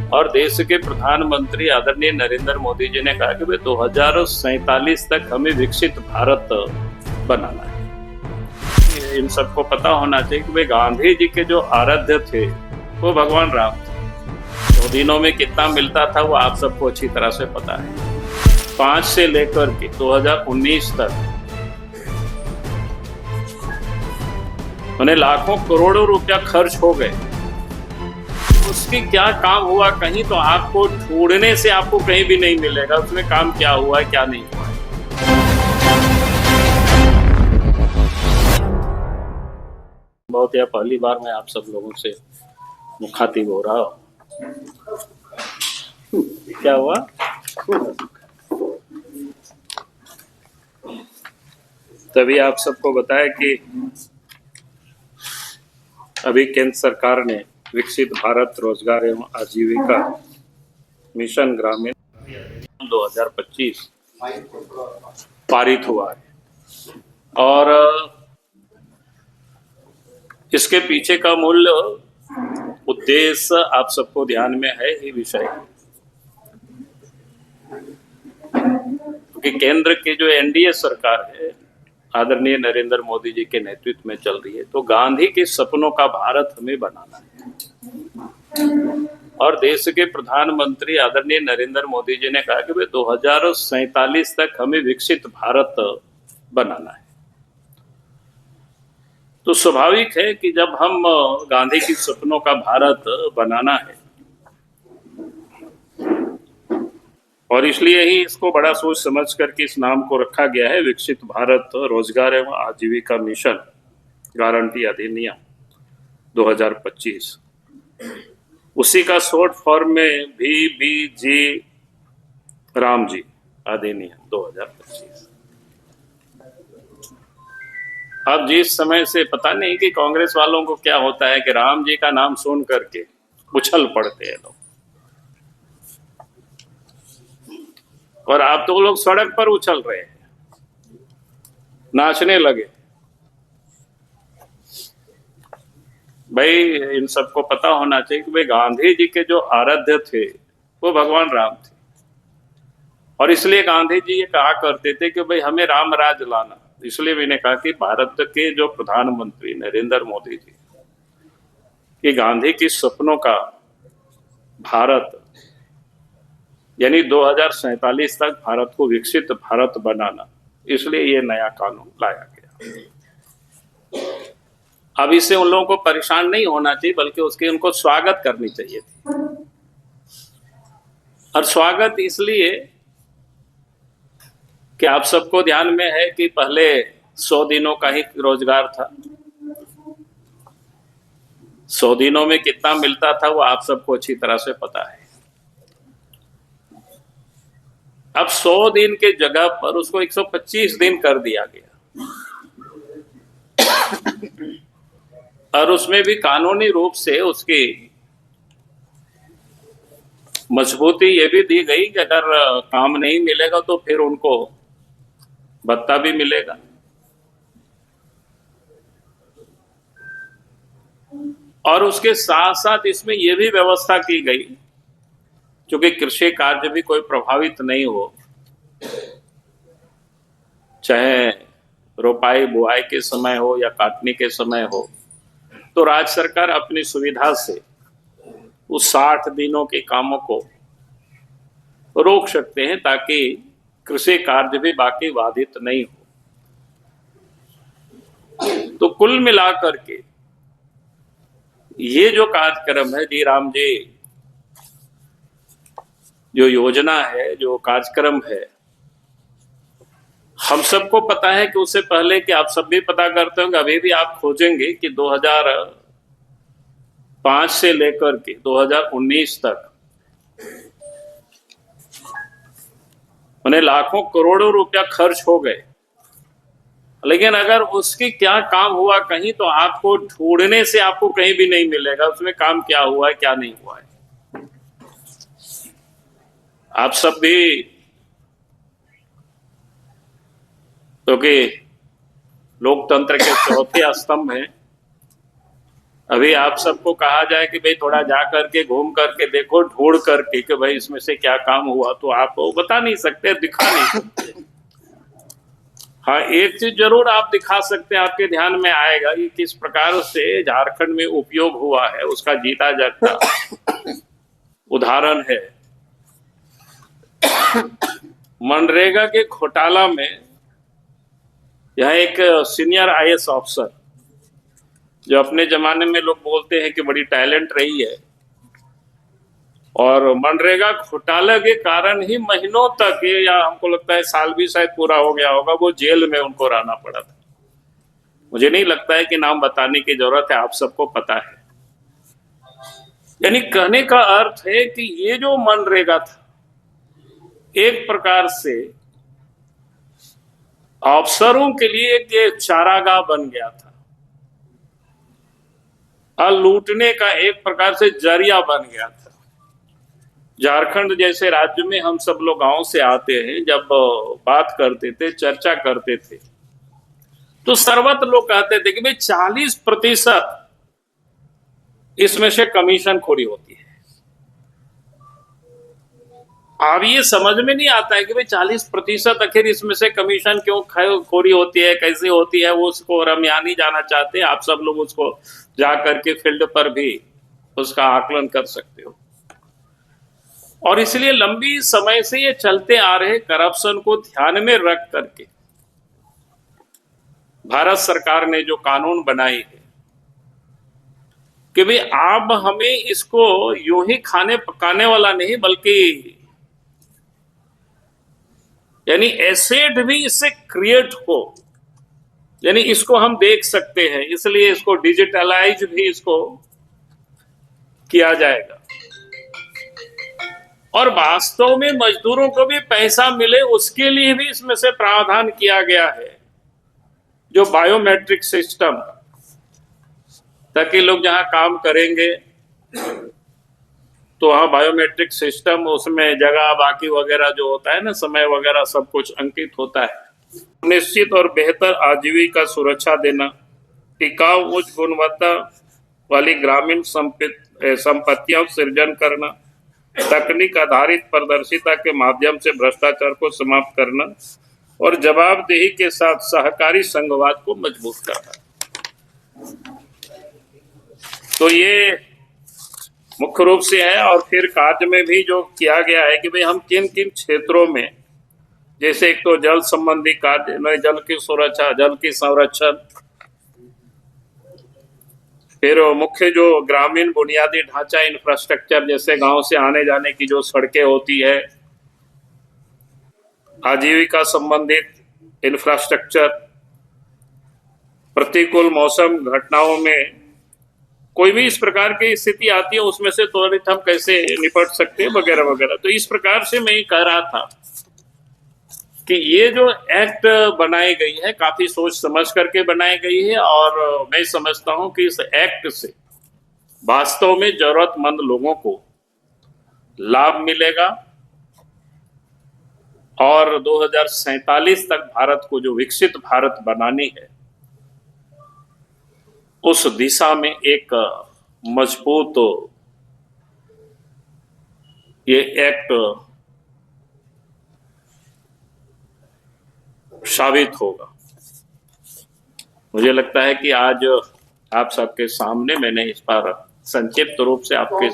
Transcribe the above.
और देश के प्रधानमंत्री आदरणीय नरेंद्र मोदी जी ने कहा कि भाई 2047 तक हमें विकसित भारत बनाना है। इन सबको पता होना चाहिए कि भाई गांधी जी के जो आराध्य थे वो भगवान राम थे। 2 दिनों में कितना मिलता था वो आप सबको अच्छी तरह से पता है। 5 से लेकर के 2019 तक उन्हें लाखों करोड़ों रुपया खर्च हो गए। उसकी क्या काम हुआ कहीं तो आपको ढूंढने से आपको कहीं भी नहीं मिलेगा उसमें काम क्या हुआ है क्या नहीं हुआ है। बहुत यह पहली बार मैं आप सब लोगों से मुखातिब हो रहा हूँ। क्या हुआ? तभी आप सबको बताया कि अभी केंद्र सरकार ने विकसित भारत रोजगार एवं आजीविका मिशन ग्रामीण 2025 पारित हुआ है और इसके पीछे का मूल उद्देश्य आप सबको ध्यान में है ही विषय, क्योंकि केंद्र की जो एनडीए सरकार है आदरणीय नरेंद्र मोदी जी के नेतृत्व में चल रही है, तो गांधी के सपनों का भारत हमें बनाना है। और देश के प्रधानमंत्री आदरणीय नरेंद्र मोदी जी ने कहा कि भाई 2047 तक हमें विकसित भारत बनाना है। तो स्वाभाविक है कि जब हम गांधी के सपनों का भारत बनाना है और इसलिए ही इसको बड़ा सोच समझ करके इस नाम को रखा गया है विकसित भारत रोजगार एवं आजीविका मिशन गारंटी अधिनियम 2025। उसी का शॉर्ट फॉर्म में VBG राम जी अधिनियम 2025। अब जिस समय से पता नहीं कि कांग्रेस वालों को क्या होता है कि राम जी का नाम सुन करके उछल पड़ते हैं लोग, और आप तो लोग सड़क पर उछल रहे हैं, नाचने लगे। भाई इन सबको पता होना चाहिए कि भाई गांधी जी के जो आराध्य थे वो भगवान राम थे, और इसलिए गांधी जी ये कहा करते थे कि भाई हमें राम राज लाना। इसलिए मैंने कहा कि भारत के जो प्रधानमंत्री नरेंद्र मोदी जी कि गांधी के सपनों का भारत यानी 2047 तक भारत को विकसित भारत बनाना, इसलिए ये नया कानून लाया गया। अब इससे उन लोगों को परेशान नहीं होना चाहिए, बल्कि उसके उनको स्वागत करनी चाहिए थी। और स्वागत इसलिए कि आप सबको ध्यान में है कि पहले 100 दिनों का ही रोजगार था। 100 दिनों में कितना मिलता था वो आप सबको अच्छी तरह से पता है। अब 100 दिन के जगह पर उसको 125 दिन कर दिया गया, और उसमें भी कानूनी रूप से उसकी मजबूती ये भी दी गई कि अगर काम नहीं मिलेगा तो फिर उनको भत्ता भी मिलेगा। और उसके साथ साथ इसमें यह भी व्यवस्था की गई, क्योंकि कृषि कार्य भी कोई प्रभावित नहीं हो, चाहे रोपाई बुआई के समय हो या काटने के समय हो, तो राज्य सरकार अपनी सुविधा से उस 60 दिनों के कामों को रोक सकते हैं ताकि कृषि कार्य भी बाकी बाधित नहीं हो। तो कुल मिलाकर के ये जो कार्यक्रम है जी राम जी, जो योजना है, जो कार्यक्रम है, हम सबको पता है कि उससे पहले कि आप सब भी पता करते होंगे, अभी भी आप खोजेंगे कि 2005 से लेकर के 2019 तक उन्हें लाखों करोड़ों रुपया खर्च हो गए। लेकिन अगर उसकी क्या काम हुआ कहीं तो आपको ढूंढने से आपको कहीं भी नहीं मिलेगा उसमें काम क्या हुआ है क्या नहीं हुआ है। आप सब भी क्योंकि लोकतंत्र के चौथे स्तंभ हैं, अभी आप सबको कहा जाए कि भाई थोड़ा जा करके घूम करके देखो, ढूंढ करके कि भाई इसमें से क्या काम हुआ, तो आप वो बता नहीं सकते, दिखा नहीं सकते। हाँ, एक चीज जरूर आप दिखा सकते हैं, आपके ध्यान में आएगा कि किस प्रकार से झारखंड में उपयोग हुआ है, उसका जीता जागता उदाहरण है। मनरेगा के घोटाला में यह एक सीनियर आईएएस ऑफिसर, जो अपने जमाने में लोग बोलते हैं कि बड़ी टैलेंट रही है, और मनरेगा घोटाला के कारण ही महीनों तक, या हमको लगता है साल भी शायद पूरा हो गया होगा, वो जेल में उनको रहना पड़ा था। मुझे नहीं लगता है कि नाम बताने की जरूरत है, आप सबको पता है। यानी कहने का अर्थ है कि ये जो मनरेगा था, एक प्रकार से अफसरों के लिए एक चारागाह बन गया था, और लूटने का एक प्रकार से जरिया बन गया था। झारखंड जैसे राज्य में हम सब लोग गांव से आते हैं, जब बात करते थे, चर्चा करते थे, तो सर्वत्र लोग कहते थे कि भाई 40% इसमें से कमीशन खोरी होती है। अब ये समझ में नहीं आता है कि भाई 40% आखिर इसमें से कमीशन क्यों खोरी होती है, कैसे होती है, वो उसको हम यहाँ नहीं जाना चाहते। आप सब लोग उसको जा करके फील्ड पर भी उसका आकलन कर सकते हो। और इसलिए लंबी समय से ये चलते आ रहे करप्शन को ध्यान में रख करके भारत सरकार ने जो कानून बनाई है कि भाई आप हमें इसको यूं ही खाने पकाने वाला नहीं, बल्कि यानी एसेट भी इससे क्रिएट हो, यानी इसको हम देख सकते हैं, इसलिए इसको डिजिटलाइज भी इसको किया जाएगा। और वास्तव में मजदूरों को भी पैसा मिले, उसके लिए भी इसमें से प्रावधान किया गया है, जो बायोमेट्रिक सिस्टम, ताकि लोग जहां काम करेंगे तो वहां बायोमेट्रिक सिस्टम, उसमें जगह बाकी वगैरह जो होता है ना, समय वगैरह सब कुछ अंकित होता है। निश्चित और बेहतर आजीविका सुरक्षा देना, टिकाऊ उच्च गुणवत्ता वाली ग्रामीण संपत्तियों सृजन करना, तकनीक आधारित पारदर्शिता के माध्यम से भ्रष्टाचार को समाप्त करना, और जवाबदेही के साथ सहकारी संघवाद को मजबूत करना। तो ये मुख्य रूप से है। और फिर कार्य में भी जो किया गया है कि भाई हम किन किन क्षेत्रों में, जैसे एक तो जल संबंधी कार्य में जल की सुरक्षा, जल की संरक्षण, फिर मुख्य जो ग्रामीण बुनियादी ढांचा इंफ्रास्ट्रक्चर, जैसे गांव से आने जाने की जो सड़कें होती है, आजीविका संबंधित इंफ्रास्ट्रक्चर, प्रतिकूल मौसम घटनाओं में कोई भी इस प्रकार की स्थिति आती है, उसमें से त्वरित हम कैसे निपट सकते हैं, वगैरह वगैरह। तो इस प्रकार से मैं ये कह रहा था कि ये जो एक्ट बनाई गई है, काफी सोच समझ करके बनाई गई है, और मैं समझता हूं कि इस एक्ट से वास्तव में जरूरतमंद लोगों को लाभ मिलेगा, और 2047 तक भारत को जो विकसित भारत बनानी है, उस दिशा में एक मजबूत ये एक्ट साबित होगा। मुझे लगता है कि आज आप सबके सामने मैंने इस पर संक्षिप्त रूप से आपके